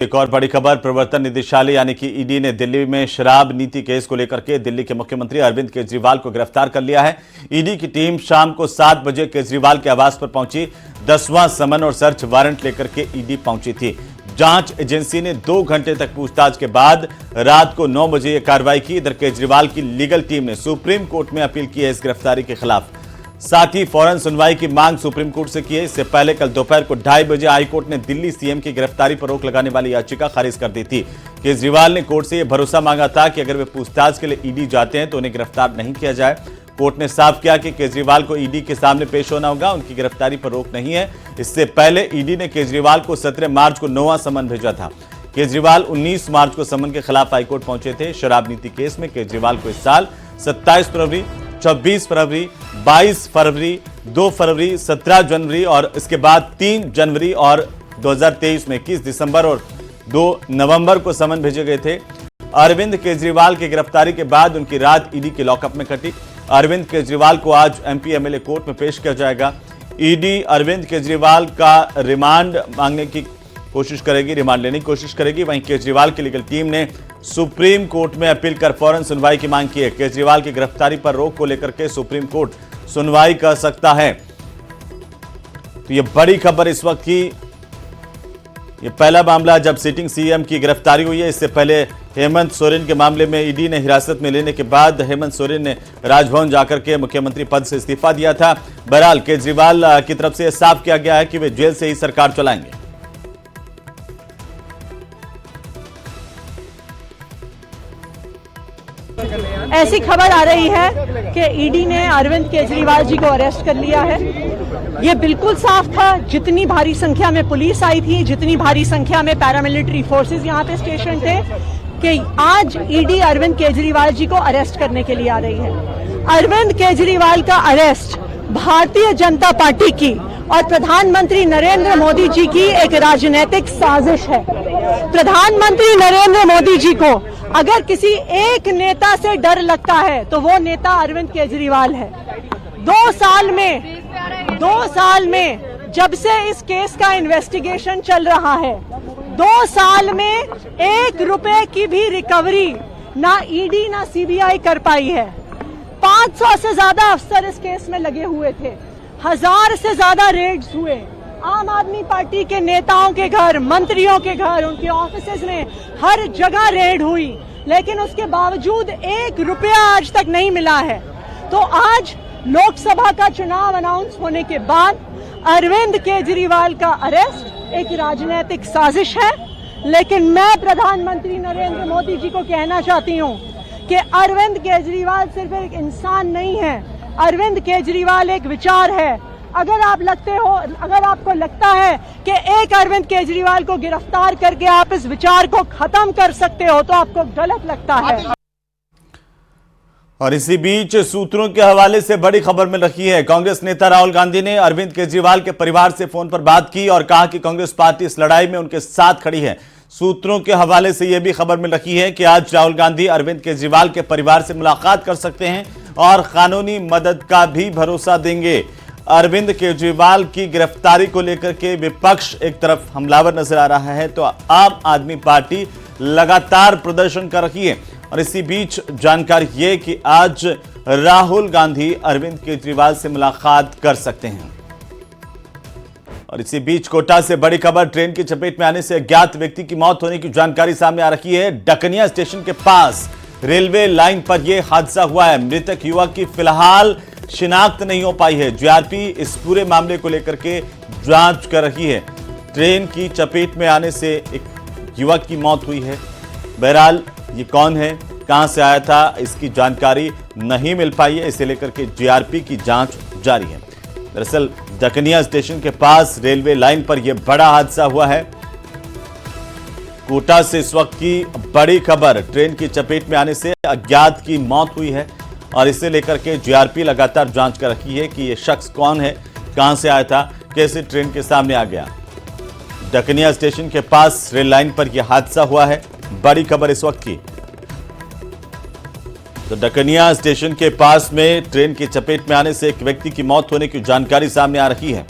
एक और बड़ी खबर, प्रवर्तन निदेशालय यानी कि ईडी ने दिल्ली में शराब नीति केस को लेकर के दिल्ली के मुख्यमंत्री अरविंद केजरीवाल को गिरफ्तार कर लिया है। ईडी की टीम शाम को 7 बजे केजरीवाल के आवास पर पहुंची। 10वां समन और सर्च वारंट लेकर के ईडी पहुंची थी। जांच एजेंसी ने 2 घंटे तक पूछताछ के बाद रात को 9 बजे यह कार्रवाई की। इधर केजरीवाल की लीगल टीम ने सुप्रीम कोर्ट में अपील की है इस गिरफ्तारी के खिलाफ। साथ ही फौरन सुनवाई की मांग सुप्रीम कोर्ट से की है। इससे पहले कल दोपहर को 2:30 बजे हाईकोर्ट ने दिल्ली सीएम की गिरफ्तारी पर रोक लगाने वाली याचिका खारिज कर दी थी। केजरीवाल ने कोर्ट से यह भरोसा मांगा था कि अगर वे पूछताछ के लिए ईडी जाते हैं तो उन्हें गिरफ्तार नहीं किया जाए। कोर्ट ने साफ किया कि केजरीवाल को ईडी के सामने पेश होना होगा, उनकी गिरफ्तारी पर रोक नहीं है। इससे पहले ईडी ने केजरीवाल को 17 मार्च को 9वां समन भेजा था। केजरीवाल 19 मार्च को समन के खिलाफ हाईकोर्ट पहुंचे थे। शराब नीति केस में केजरीवाल को इस साल 27 फरवरी, 26 फरवरी, 22 फरवरी, 2 फरवरी, 17 जनवरी और इसके बाद 3 जनवरी और 2023 में 21 दिसंबर और 2 नवंबर को समन भेजे गए थे। अरविंद केजरीवाल की गिरफ्तारी के बाद उनकी रात ईडी के लॉकअप में कटी। अरविंद केजरीवाल को आज एमपी एमएलए कोर्ट में पेश किया जाएगा। ईडी अरविंद केजरीवाल का रिमांड मांगने की कोशिश करेगी, रिमांड लेने की कोशिश करेगी। वहीं केजरीवाल की लीगल टीम ने सुप्रीम कोर्ट में अपील कर फौरन सुनवाई की मांग की है। केजरीवाल की गिरफ्तारी पर रोक को लेकर के सुप्रीम कोर्ट सुनवाई कर सकता है। तो यह बड़ी खबर इस वक्त की। यह पहला मामला जब सिटिंग सीएम की गिरफ्तारी हुई है। इससे पहले हेमंत सोरेन के मामले में ईडी ने हिरासत में लेने के बाद हेमंत सोरेन ने राजभवन जाकर के मुख्यमंत्री पद से इस्तीफा दिया था। बहरहाल केजरीवाल की तरफ से यह साफ किया गया है कि वे जेल से ही सरकार चलाएंगे। ऐसी खबर आ रही है कि ईडी ने अरविंद केजरीवाल जी को अरेस्ट कर लिया है। ये बिल्कुल साफ था, जितनी भारी संख्या में पुलिस आई थी, जितनी भारी संख्या में पैरामिलिट्री फोर्सेस यहाँ पे स्टेशन थे, कि आज ईडी अरविंद केजरीवाल जी को अरेस्ट करने के लिए आ रही है। अरविंद केजरीवाल का अरेस्ट भारतीय जनता पार्टी की और प्रधानमंत्री नरेंद्र मोदी जी की एक राजनीतिक साजिश है। प्रधानमंत्री नरेंद्र मोदी जी को अगर किसी एक नेता से डर लगता है तो वो नेता अरविंद केजरीवाल है। 2 साल में जब से इस केस का इन्वेस्टिगेशन चल रहा है, 2 साल में 1 रुपए की भी रिकवरी ना ईडी ना सीबीआई कर पाई है। 500 से ज्यादा अफसर इस केस में लगे हुए थे। 1000 से ज्यादा रेड्स हुए। आम आदमी पार्टी के नेताओं के घर, मंत्रियों के घर, उनके ऑफिसेज में हर जगह रेड हुई, लेकिन उसके बावजूद 1 रुपया आज तक नहीं मिला है। तो आज लोकसभा का चुनाव अनाउंस होने के बाद अरविंद केजरीवाल का अरेस्ट एक राजनीतिक साजिश है। लेकिन मैं प्रधानमंत्री नरेंद्र मोदी जी को कहना चाहती हूं कि अरविंद केजरीवाल सिर्फ एक इंसान नहीं है, अरविंद केजरीवाल एक विचार है। अगर आपको लगता है कि एक अरविंद केजरीवाल को गिरफ्तार करके आप इस विचार को खत्म कर सकते हो तो आपको गलत लगता है। और इसी बीच सूत्रों के हवाले से बड़ी खबर मिल रही है। कांग्रेस नेता राहुल गांधी ने अरविंद केजरीवाल के परिवार से फोन पर बात की और कहा कि कांग्रेस पार्टी इस लड़ाई में उनके साथ खड़ी है। सूत्रों के हवाले से यह भी खबर मिल रही है कि आज राहुल गांधी अरविंद केजरीवाल के परिवार से मुलाकात कर सकते हैं और कानूनी मदद का भी भरोसा देंगे। अरविंद केजरीवाल की गिरफ्तारी को लेकर के विपक्ष एक तरफ हमलावर नजर आ रहा है तो आम आदमी पार्टी लगातार प्रदर्शन कर रही है। और इसी बीच जानकारी ये कि आज राहुल गांधी अरविंद केजरीवाल से मुलाकात कर सकते हैं। और इसी बीच कोटा से बड़ी खबर, ट्रेन की चपेट में आने से अज्ञात व्यक्ति की मौत होने की जानकारी सामने आ रही है। डकनिया स्टेशन के पास रेलवे लाइन पर यह हादसा हुआ है। मृतक युवक की फिलहाल शिनाख्त नहीं हो पाई है। जीआरपी इस पूरे मामले को लेकर के जांच कर रही है। ट्रेन की चपेट में आने से एक युवक की मौत हुई है। बहरहाल ये कौन है, कहां से आया था, इसकी जानकारी नहीं मिल पाई है। इसे लेकर के जीआरपी की जांच जारी है। दरअसल डकनिया स्टेशन के पास रेलवे लाइन पर यह बड़ा हादसा हुआ है। कोटा से इस वक्त की बड़ी खबर, ट्रेन की चपेट में आने से अज्ञात की मौत हुई है और इसे लेकर के जीआरपी लगातार जांच कर रही है कि यह शख्स कौन है, कहां से आया था, कैसे ट्रेन के सामने आ गया। डकनिया स्टेशन के पास रेल लाइन पर यह हादसा हुआ है। बड़ी खबर इस वक्त की। तो डकनिया स्टेशन के पास में ट्रेन की चपेट में आने से एक व्यक्ति की मौत होने की जानकारी सामने आ रही है।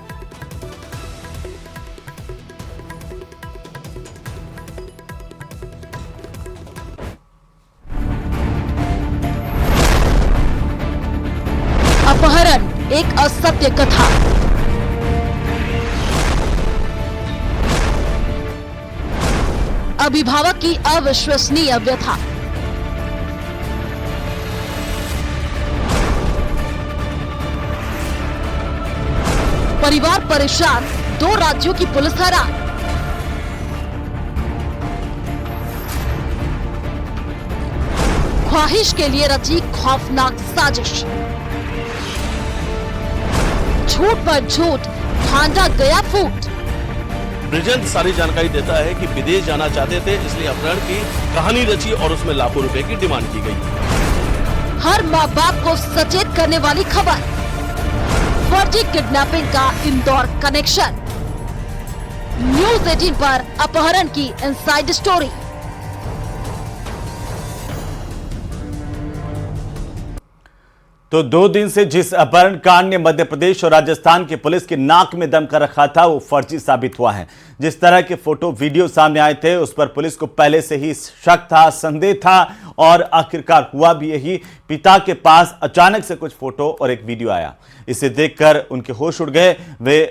एक असत्य कथा। अभिभावक की अविश्वसनीय व्यथा। परिवार परेशान, 2 राज्यों की पुलिस हैरान। ख्वाहिश के लिए रची खौफनाक साजिश। झूठ पर झूठ, भांजा गया फूट। ब्रिजेंद्र सारी जानकारी देता है कि विदेश जाना चाहते थे, इसलिए अपहरण की कहानी रची और उसमें लाखों रुपए की डिमांड की गई। हर माँ बाप को सचेत करने वाली खबर। फर्जी किडनैपिंग का इंदौर कनेक्शन। न्यूज 18 पर अपहरण की इनसाइड स्टोरी। तो 2 दिन से जिस अपहरण कांड ने मध्य प्रदेश और राजस्थान की पुलिस की नाक में दम कर रखा था, वो फर्जी साबित हुआ है। जिस तरह के फोटो वीडियो सामने आए थे, उस पर पुलिस को पहले से ही शक था, संदेह था और आखिरकार हुआ भी यही। पिता के पास अचानक से कुछ फोटो और एक वीडियो आया। इसे देखकर उनके होश उड़ गए।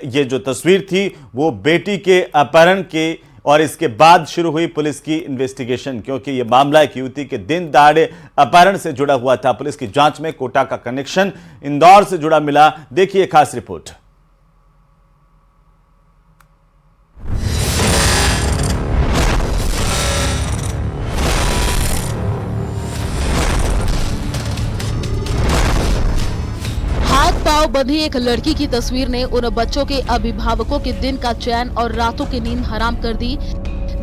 ये जो तस्वीर थी वो बेटी के अपहरण के और इसके बाद शुरू हुई पुलिस की इन्वेस्टिगेशन, क्योंकि यह मामला एक युवती के दिन दहाड़े अपहरण से जुड़ा हुआ था। पुलिस की जांच में कोटा का कनेक्शन इंदौर से जुड़ा मिला। देखिए खास रिपोर्ट। हाथ पांव बंधी एक लड़की की तस्वीर ने उन बच्चों के अभिभावकों के दिन का चैन और रातों की नींद हराम कर दी,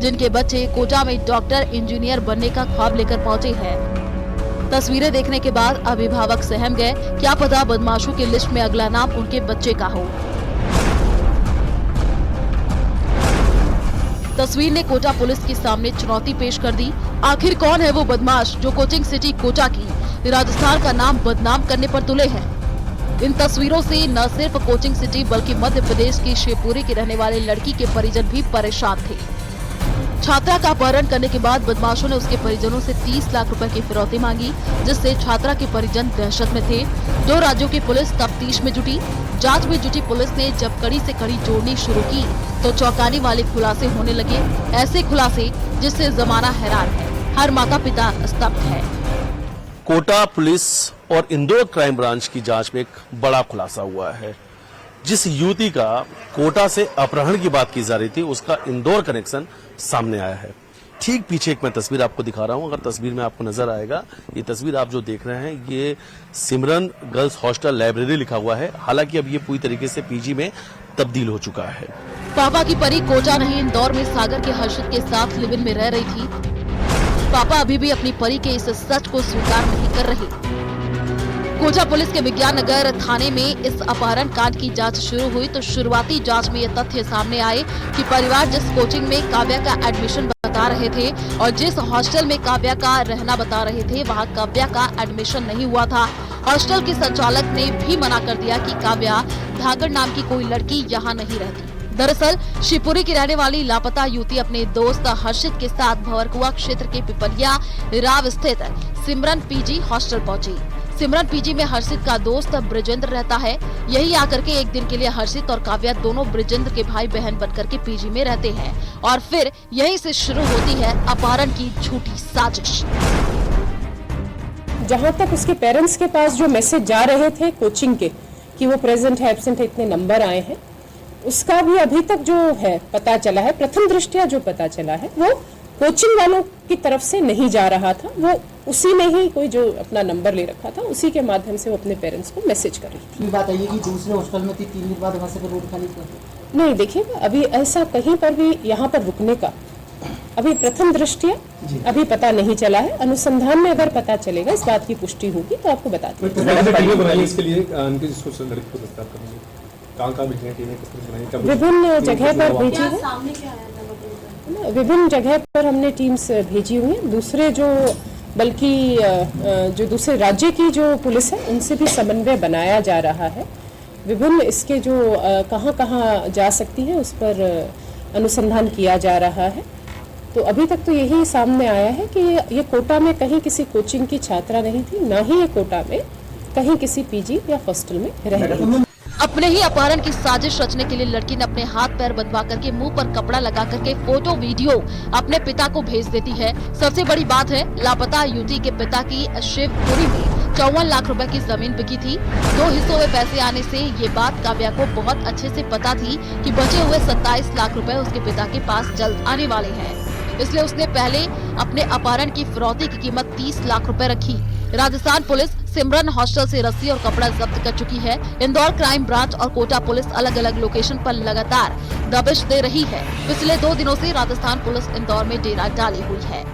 जिनके बच्चे कोटा में डॉक्टर इंजीनियर बनने का ख्वाब लेकर पहुंचे हैं। तस्वीरें देखने के बाद अभिभावक सहम गए, क्या पता बदमाशों की लिस्ट में अगला नाम उनके बच्चे का हो। तस्वीर ने कोटा पुलिस के सामने चुनौती पेश कर दी। आखिर कौन है वो बदमाश जो कोचिंग सिटी कोटा की राजस्थान का नाम बदनाम करने पर तुले हैं। इन तस्वीरों से न सिर्फ कोचिंग सिटी बल्कि मध्य प्रदेश की शिवपुरी की रहने वाले लड़की के परिजन भी परेशान थे। छात्रा का अपहरण करने के बाद बदमाशों ने उसके परिजनों से 30 लाख रुपए की फिरौती मांगी, जिससे छात्रा के परिजन दहशत में थे। 2 राज्यों की पुलिस तफ्तीश में जुटी। जांच में जुटी पुलिस ने जब कड़ी से कड़ी जोड़नी शुरू की तो चौंकाने वाले खुलासे होने लगे, ऐसे खुलासे जिससे जमाना हैरान है, हर माता पिता स्तब्ध है। कोटा पुलिस और इंदौर क्राइम ब्रांच की जांच में एक बड़ा खुलासा हुआ है। जिस युवती का कोटा से अपहरण की बात की जा रही थी, उसका इंदौर कनेक्शन सामने आया है। ठीक पीछे एक मैं तस्वीर आपको दिखा रहा हूं, अगर तस्वीर में आपको नजर आएगा, ये तस्वीर आप जो देख रहे हैं, ये सिमरन गर्ल्स हॉस्टल लाइब्रेरी लिखा हुआ है। हालांकि अब ये पूरी तरीके से पीजी में तब्दील हो चुका है। पापा की परी कोटा नहीं, इंदौर में सागर के हर्षित के साथ लिव इन में रह रही थी। पापा अभी भी अपनी परी के इस सच को स्वीकार नहीं कर रहे। कोटा पुलिस के विज्ञान नगर थाने में इस अपहरण कांड की जांच शुरू हुई तो शुरुआती जांच में ये तथ्य सामने आए कि परिवार जिस कोचिंग में काव्या का एडमिशन बता रहे थे और जिस हॉस्टल में काव्या का रहना बता रहे थे, वहां काव्या का एडमिशन नहीं हुआ था। हॉस्टल के संचालक ने भी मना कर दिया कि काव्या धागड़ नाम की कोई लड़की यहाँ नहीं रहती। दरअसल शिवपुरी की रहने वाली लापता युवती अपने दोस्त हर्षित के साथ भंवरकुआ क्षेत्र के पिपलिया राव स्थित सिमरन पीजी हॉस्टल पहुंची। सिमरन पीजी में हर्षित का दोस्त ब्रिजेंद्र रहता है। यही आकर के एक दिन के लिए हर्षित और काव्या दोनों ब्रिजेंद्र के भाई बहन बनकर के पीजी में रहते हैं और फिर यहीं से शुरू होती है अपहरण की झूठी साजिश। जहां तक उसके पेरेंट्स के पास जो मैसेज जा रहे थे कोचिंग के कि वो प्रेजेंट है, एब्सेंट है, इतने नंबर आए हैं, उसका भी अभी तक जो है पता चला है, प्रथम दृष्टया जो पता चला है वो कोचिंग वालों की तरफ से नहीं जा रहा था। वो उसी ने ही कोई जो अपना नंबर ले रखा था, उसी के माध्यम से वो अपने पेरेंट्स को मैसेज कर रही थी। ये बात आई कि दूसरे हॉस्टल में थी, 3 दिन बाद वहाँ से फिर रोड खाली कर। नहीं, देखिए अभी ऐसा कहीं पर भी यहाँ पर रुकने का अभी प्रथम दृष्टया अभी पता नहीं चला है। अनुसंधान में अगर पता चलेगा, इस बात की पुष्टि होगी तो आपको बता देंगे। इसके लिए लड़की को गिरफ्तार करेंगे, कहाँ भेजने के लिए विभिन्न जगह पर भेजी है, विभिन्न जगह पर हमने टीम्स भेजी हुई हैं। दूसरे जो बल्कि जो दूसरे राज्य की जो पुलिस है उनसे भी समन्वय बनाया जा रहा है। विभिन्न इसके जो कहाँ कहाँ जा सकती है उस पर अनुसंधान किया जा रहा है। तो अभी तक तो यही सामने आया है कि ये कोटा में कहीं किसी कोचिंग की छात्रा नहीं थी, ना ही ये कोटा में कहीं किसी पीजी या हॉस्टल में रह रही थी। अपने ही अपहरण की साजिश रचने के लिए लड़की ने अपने हाथ पैर बंधवा करके मुंह पर कपड़ा लगा करके फोटो वीडियो अपने पिता को भेज देती है। सबसे बड़ी बात है, लापता युवती के पिता की शिवपुरी में 54 लाख रुपए की जमीन बिकी थी। 2 हिस्सों में पैसे आने से ये बात काव्या को बहुत अच्छे से पता थी कि बचे हुए 27 लाख रुपए उसके पिता के पास जल्द आने वाले हैं। इसलिए उसने पहले अपने अपहरण की फिरौती की कीमत 30 लाख रुपए रखी। राजस्थान पुलिस सिमरन हॉस्टल से रस्सी और कपड़ा जब्त कर चुकी है। इंदौर क्राइम ब्रांच और कोटा पुलिस अलग अलग लोकेशन पर लगातार दबिश दे रही है। पिछले 2 दिनों से राजस्थान पुलिस इंदौर में डेरा डाली हुई है।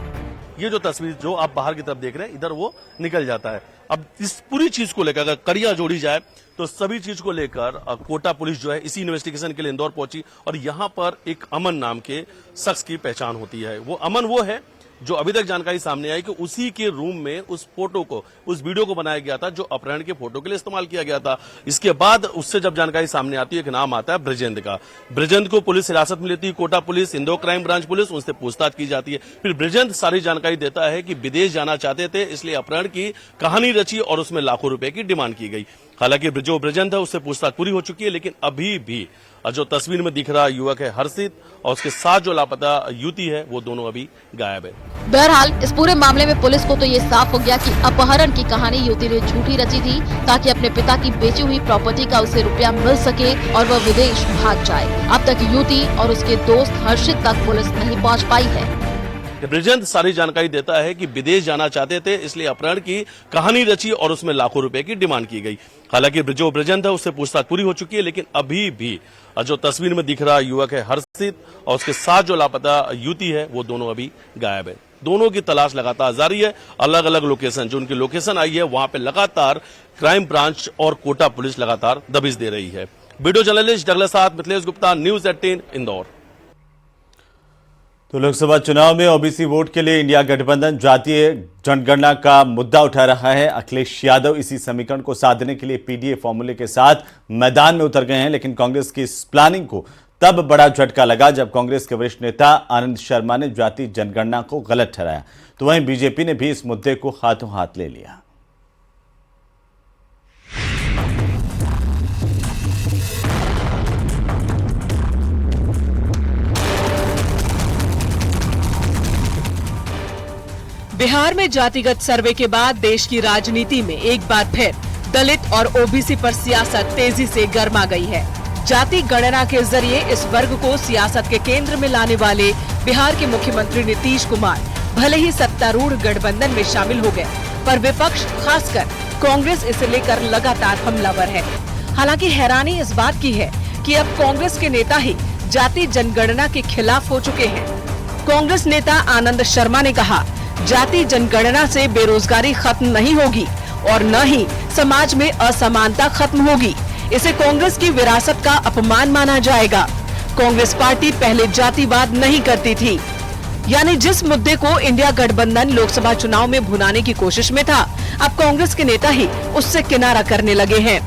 ये जो तस्वीर जो आप बाहर की तरफ देख रहे हैं, इधर वो निकल जाता है। अब इस पूरी चीज को लेकर अगर कड़िया जोड़ी जाए तो सभी चीज को लेकर कोटा पुलिस जो है इसी इन्वेस्टिगेशन के लिए इंदौर पहुंची और यहां पर एक अमन नाम के शख्स की पहचान होती है। वो अमन वो है जो अभी तक जानकारी सामने आई कि उसी के रूम में उस फोटो को, उस वीडियो को बनाया गया था जो अपहरण के फोटो के लिए इस्तेमाल किया गया था। इसके बाद उससे जब जानकारी सामने आती है, एक नाम आता है ब्रिजेंद्र का। ब्रिजेंद्र को पुलिस हिरासत में लेती है Kota police, Indore crime branch police, उनसे पूछताछ की जाती है। फिर ब्रिजेंद्र सारी जानकारी देता है कि विदेश जाना चाहते थे, इसलिए अपहरण की कहानी रची और उसमें लाखों रुपए की डिमांड की गई। हालांकि जो ब्रिजेंद्र है उससे पूछताछ पूरी हो चुकी है, लेकिन अभी भी जो तस्वीर में दिख रहा युवक है हर्षित और उसके साथ जो लापता युवती है वो दोनों अभी गायब है। बहरहाल इस पूरे मामले में पुलिस को तो ये साफ हो गया कि अपहरण की कहानी युवती ने झूठी रची थी ताकि अपने पिता की बेची हुई प्रॉपर्टी का उसे रुपया मिल सके और वह विदेश भाग जाए। अब तक युवती और उसके दोस्त हर्षित तक पुलिस नहीं पहुंच पाई है। ब्रिजेंद्र सारी जानकारी देता है कि विदेश जाना चाहते थे, इसलिए अपहरण की कहानी रची और उसमें लाखों रुपए की डिमांड की गई। हालांकि जो ब्रिजेंद्र है उससे पूछताछ पूरी हो चुकी है, लेकिन अभी भी जो तस्वीर में दिख रहा युवक है हर्षित और उसके साथ जो लापता युवती है वो दोनों अभी गायब है। दोनों की तलाश लगातार जारी है। अलग अलग लोकेशन, जो उनकी लोकेशन आई है वहां पे लगातार क्राइम ब्रांच और कोटा पुलिस लगातार दबिश दे रही है। वीडियो जर्नलिस्ट डगलस साथ मिथिलेश गुप्ता, न्यूज 18 इंदौर। तो लोकसभा चुनाव में ओबीसी वोट के लिए इंडिया गठबंधन जातीय जनगणना का मुद्दा उठा रहा है। अखिलेश यादव इसी समीकरण को साधने के लिए पीडीए फॉर्मूले के साथ मैदान में उतर गए हैं, लेकिन कांग्रेस की इस प्लानिंग को तब बड़ा झटका लगा जब कांग्रेस के वरिष्ठ नेता आनंद शर्मा ने जातीय जनगणना को गलत ठहराया। तो वहीं बीजेपी ने भी इस मुद्दे को हाथों हाथ ले लिया। बिहार में जातिगत सर्वे के बाद देश की राजनीति में एक बार फिर दलित और ओबीसी पर सियासत तेजी से गर्मा गई है। जाति गणना के जरिए इस वर्ग को सियासत के केंद्र में लाने वाले बिहार के मुख्यमंत्री नीतीश कुमार भले ही सत्तारूढ़ गठबंधन में शामिल हो गए, पर विपक्ष खासकर कांग्रेस इसे लेकर लगातार हमलावर है। हालांकि हैरानी इस बात की है कि अब कांग्रेस के नेता ही जाति जनगणना के खिलाफ हो चुके हैं। कांग्रेस नेता आनंद शर्मा ने कहा, जाति जनगणना से बेरोजगारी खत्म नहीं होगी और न ही समाज में असमानता खत्म होगी। इसे कांग्रेस की विरासत का अपमान माना जाएगा। कांग्रेस पार्टी पहले जातिवाद नहीं करती थी, यानी जिस मुद्दे को इंडिया गठबंधन लोकसभा चुनाव में भुनाने की कोशिश में था, अब कांग्रेस के नेता ही उससे किनारा करने लगे हैं।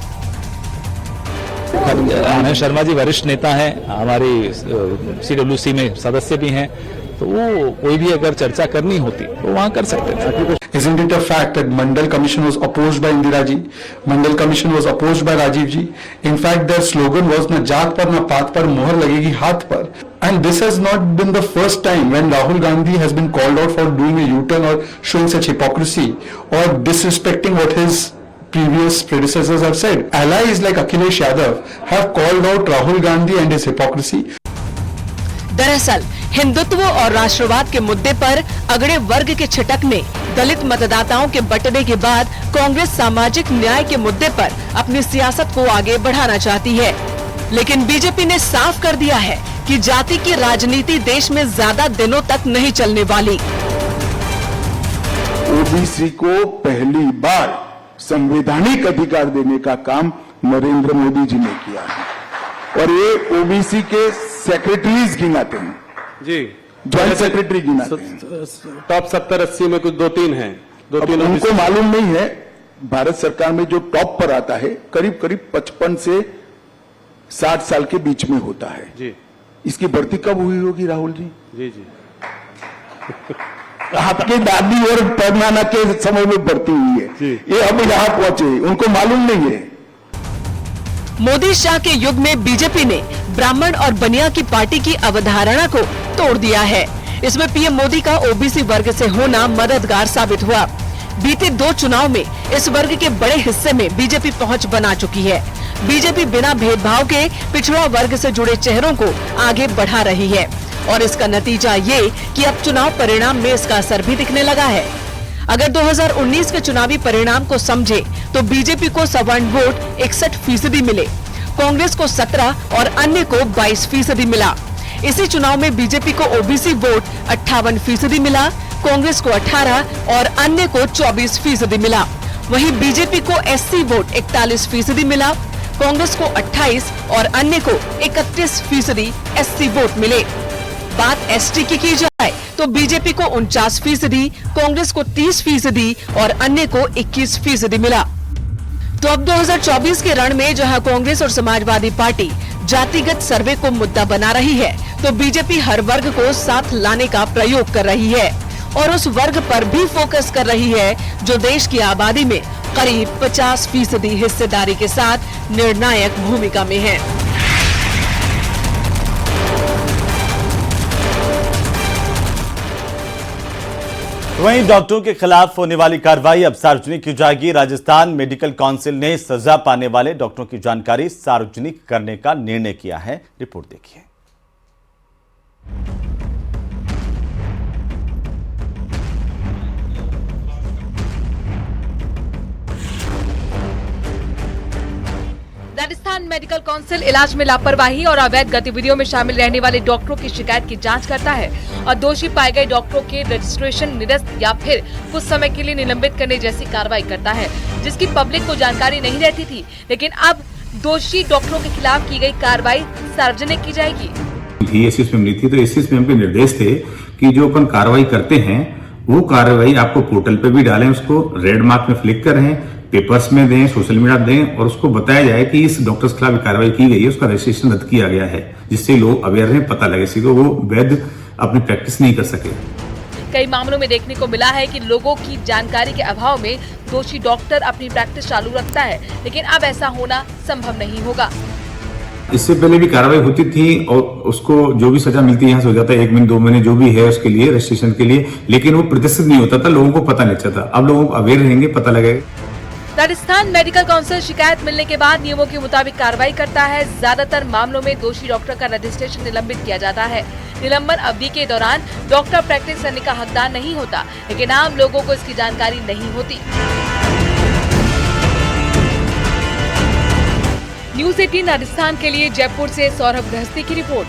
आनंद शर्मा जी वरिष्ठ नेता हैं, हमारी CWC में सदस्य भी हैं, तो वो कोई भी अगर चर्चा करनी होती तो वहाँ कर सकते थे। Isn't it a fact that Mandal Commission was opposed by Indira ji? Mandal Commission was opposed by Rajiv ji. In fact, their slogan was "ना जात पर ना पात पर मोहर लगेगी हाथ पर." And this has not been the first time when Rahul Gandhi has been called out for doing a U-turn or showing such hypocrisy or disrespecting what his previous predecessors have said. Allies like Akhilesh Yadav have called out Rahul Gandhi and his hypocrisy. दरअसल हिंदुत्व और राष्ट्रवाद के मुद्दे पर अगड़े वर्ग के छिटकने, दलित मतदाताओं के बंटने के बाद कांग्रेस सामाजिक न्याय के मुद्दे पर अपनी सियासत को आगे बढ़ाना चाहती है। लेकिन बीजेपी ने साफ कर दिया है कि जाति की राजनीति देश में ज्यादा दिनों तक नहीं चलने वाली। ओबीसी को पहली बार संवैधानिक अधिकार देने का काम नरेंद्र मोदी जी ने किया है और ये ओबीसी के सेक्रेटरीज गिनाते हैं जी, ज्वाइंट सेक्रेटरी गिनाते हैं। टॉप 70-80 में कुछ 2-3 हैं, 2-3 उनको मालूम नहीं है भारत सरकार में जो टॉप पर आता है करीब करीब 55 से 60 साल के बीच में होता है जी। इसकी भर्ती कब हुई होगी राहुल जी? जी जी आपकी दादी और परनाना के समय में बढ़ती हुई है। ये अब यहाँ पहुंचे, उनको मालूम नहीं है। मोदी शाह के युग में बीजेपी ने ब्राह्मण और बनिया की पार्टी की अवधारणा को तोड़ दिया है। इसमें पीएम मोदी का ओबीसी वर्ग से होना मददगार साबित हुआ। बीते 2 चुनाव में इस वर्ग के बड़े हिस्से में बीजेपी पहुंच बना चुकी है। बीजेपी बिना भेदभाव के पिछड़ा वर्ग से जुड़े चेहरों को आगे बढ़ा रही है और इसका नतीजा ये कि अब चुनाव परिणाम में इसका असर भी दिखने लगा है। अगर 2019 के चुनावी परिणाम को समझे तो बीजेपी को सवर्ण वोट 61% मिले, कांग्रेस को 17 और अन्य को 22% मिला। इसी चुनाव में बीजेपी को ओबीसी वोट 58% मिला, कांग्रेस को 18 और अन्य को 24% मिला। वहीं बीजेपी को एससी वोट 41% मिला, कांग्रेस को 28 और अन्य को 31% एससी वोट मिले। बात एसटी की जाए तो बीजेपी को 49%, कांग्रेस को 30% और अन्य को 21% मिला। तो अब 2024 के रण में जहां कांग्रेस और समाजवादी पार्टी जातिगत सर्वे को मुद्दा बना रही है, तो बीजेपी हर वर्ग को साथ लाने का प्रयोग कर रही है और उस वर्ग पर भी फोकस कर रही है जो देश की आबादी में करीब 50% हिस्सेदारी के साथ निर्णायक भूमिका में है। वहीं डॉक्टरों के खिलाफ होने वाली कार्रवाई अब सार्वजनिक की जाएगी। राजस्थान मेडिकल काउंसिल ने सजा पाने वाले डॉक्टरों की जानकारी सार्वजनिक करने का निर्णय किया है। रिपोर्ट देखिए। राजस्थान मेडिकल काउंसिल इलाज में लापरवाही और अवैध गतिविधियों में शामिल रहने वाले डॉक्टरों की शिकायत की जांच करता है और दोषी पाए गए डॉक्टरों के रजिस्ट्रेशन निरस्त या फिर कुछ समय के लिए निलंबित करने जैसी कार्रवाई करता है, जिसकी पब्लिक को जानकारी नहीं रहती थी। लेकिन अब दोषी डॉक्टरों के खिलाफ की गई कार्रवाई सार्वजनिक की जाएगी। एसीएस मिली थी तो एसीएस के निर्देश थे कि जो अपन कार्रवाई करते हैं वो कार्रवाई आपको पोर्टल पे भी डालें, उसको रेड मार्क में फ्लिक करें, पेपर्स में दें, सोशल मीडिया दें और उसको बताया जाए कि इस डॉक्टर के खिलाफ कार्रवाई की गई है, उसका रजिस्ट्रेशन रद्द किया गया है, जिससे लोग अवेयर हैं, पता लगे सीधे वो वैध अपनी प्रैक्टिस नहीं कर सके। कई मामलों में देखने को मिला है कि लोगों की जानकारी के अभाव में दोषी डॉक्टर अपनी प्रैक्टिस चालू रखता है, लेकिन अब ऐसा होना संभव नहीं होगा। इससे पहले भी कार्रवाई होती थी और उसको जो भी सजा मिलती है यहाँ से हो जाता है, 1 महीने 2 महीने जो भी है उसके लिए रजिस्ट्रेशन के लिए, लेकिन वो प्रतिशत नहीं होता था, लोगों को पता नहीं चलता। अब लोगों को अवेयर रहेंगे, पता लगेगा। राजस्थान मेडिकल काउंसिल शिकायत मिलने के बाद नियमों के मुताबिक कार्रवाई करता है। ज्यादातर मामलों में दोषी डॉक्टर का रजिस्ट्रेशन निलंबित किया जाता है। निलंबन अवधि के दौरान डॉक्टर प्रैक्टिस करने का हकदार नहीं होता, लेकिन आम लोगों को इसकी जानकारी नहीं होती। न्यूज़ 18 राजस्थान के लिए जयपुर से सौरभ गहस्ती की रिपोर्ट।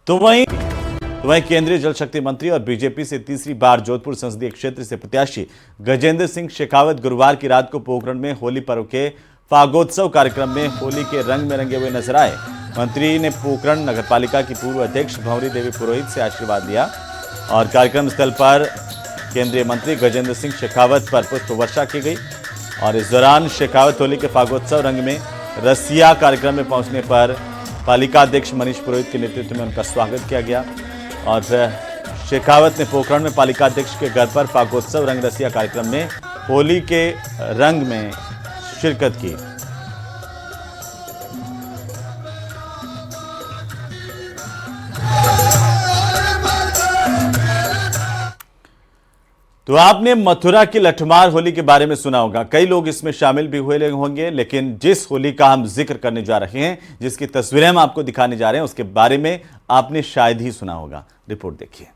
तो वहीं केंद्रीय जल शक्ति मंत्री और बीजेपी से तीसरी बार जोधपुर संसदीय क्षेत्र से प्रत्याशी गजेंद्र सिंह शेखावत गुरुवार की रात को पोखरण में होली पर्व के फागोत्सव कार्यक्रम में होली के रंग में रंगे हुए नजर आए। मंत्री ने पोखरण नगरपालिका की पूर्व अध्यक्ष भंवरी देवी पुरोहित से आशीर्वाद लिया और कार्यक्रम स्थल पर केंद्रीय मंत्री गजेंद्र सिंह शेखावत पर पुष्प वर्षा की गई और इस दौरान शेखावत होली के फागोत्सव रंग में रसिया कार्यक्रम में पहुंचने पर पालिका अध्यक्ष मनीष पुरोहित के नेतृत्व में उनका स्वागत किया गया और शेखावत ने पोखरण में पालिका अध्यक्ष के घर पर फागोत्सव रंग रसिया कार्यक्रम में होली के रंग में शिरकत की। तो आपने मथुरा की लठमार होली के बारे में सुना होगा, कई लोग इसमें शामिल भी हुए होंगे, लेकिन जिस होली का हम जिक्र करने जा रहे हैं, जिसकी तस्वीरें हम आपको दिखाने जा रहे हैं, उसके बारे में आपने शायद ही सुना होगा। रिपोर्ट देखिए।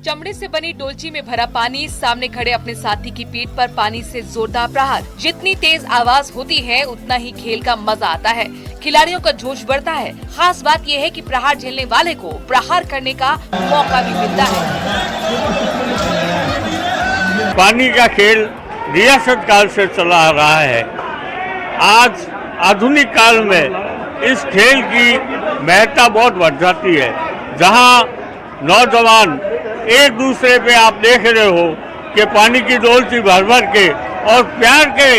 चमड़े से बनी डोलची में भरा पानी, सामने खड़े अपने साथी की पीठ पर पानी से जोरदार प्रहार। जितनी तेज आवाज होती है उतना ही खेल का मजा आता है, खिलाड़ियों का जोश बढ़ता है। खास बात यह है कि प्रहार झेलने वाले को प्रहार करने का मौका भी मिलता है। पानी का खेल रियासत काल से चला आ रहा है। आज आधुनिक काल में इस खेल की महत्ता बहुत बढ़ जाती है, जहां नौजवान एक दूसरे पे आप देख रहे हो कि पानी की डोलची भर भर के और प्यार के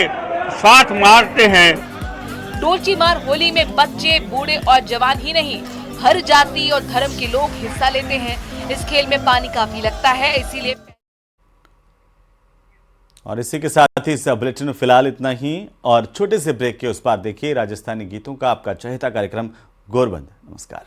साथ मारते हैं। डोलची मार होली में बच्चे, बूढ़े और जवान ही नहीं, हर जाति और धर्म के लोग हिस्सा लेते हैं। इस खेल में पानी काफी लगता है, इसीलिए। और इसी के साथ ही इस बुलेटिन में फिलहाल इतना ही, और छोटे से ब्रेक के उस पार देखिए राजस्थानी गीतों का आपका चहेता कार्यक्रम गोरबंद। नमस्कार।